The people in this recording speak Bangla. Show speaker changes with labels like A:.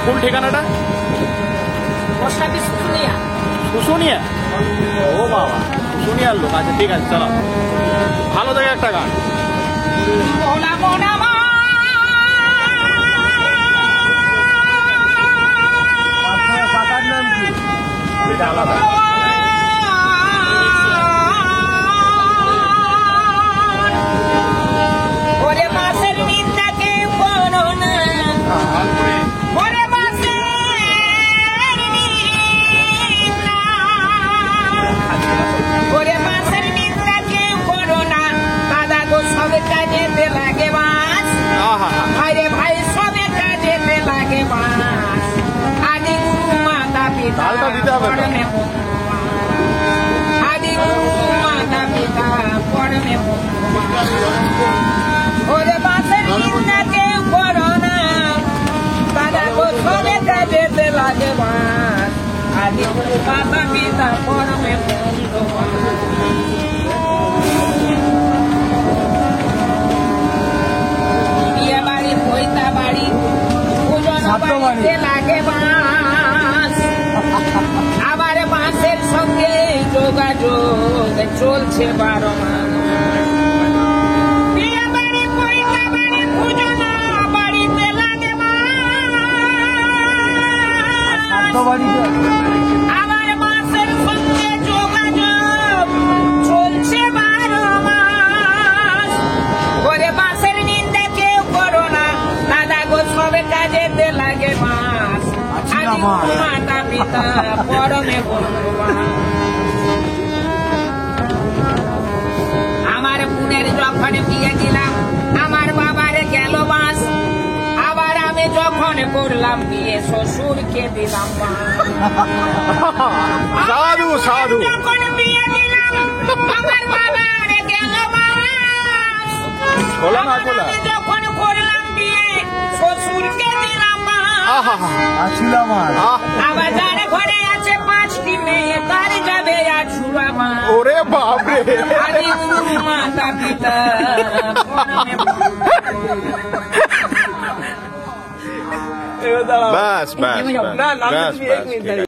A: কোন ঠিকানাটা? শুশুনিয়া। ও বাবা, শুশুনিয়ার লোক। আচ্ছা ঠিক আছে, চলো। ভালো থেকে একটা গান। এটা আলাদা। তালটা দিতে হবে
B: ওরে বাসের নিন্দাকে করো না, দাদা গোছলে কাজেতে লাগে বাস, আদি মাতা পিতা পরমে বন্ধুবান। বিয়ে বাড়ি পৈতা বাড়ি পূজন বাড়িতে লাগে বাস, আবার বাসের সঙ্গে যোগাযোগ চলছে 12 মাস। বিয়ে বাড়ি পৈতা বাড়ি পূজন বাড়িতে লাগে আবার বাসের সঙ্গে যোগাযোগ চলছে 12 মাস। ওরে বাসের নিন্দা কেউ করো না, দাদা গো সবে কাজেতে লাগে মাস, মাতা পিতা পরমে বন্ধুবান। আমার বোনের যখন বিয়ে দিলাম, আমার বাবার গেল বাস, আবার আমি যখন করলাম বিয়ে শ্বশুরকে দিলাম
A: সাধু সাধু।
B: যখন বিয়ে দিলাম আমার বাবার গেল বাস, যখন করলাম বিয়ে শ্বশুরকে দিলাম আবার যার ঘরে আছে 5টি মেয়ে তার যাবে আছুয়া মা।
A: ওরে বাপরে,
B: মাতা পিতা
A: বাস বাস বাস বাস।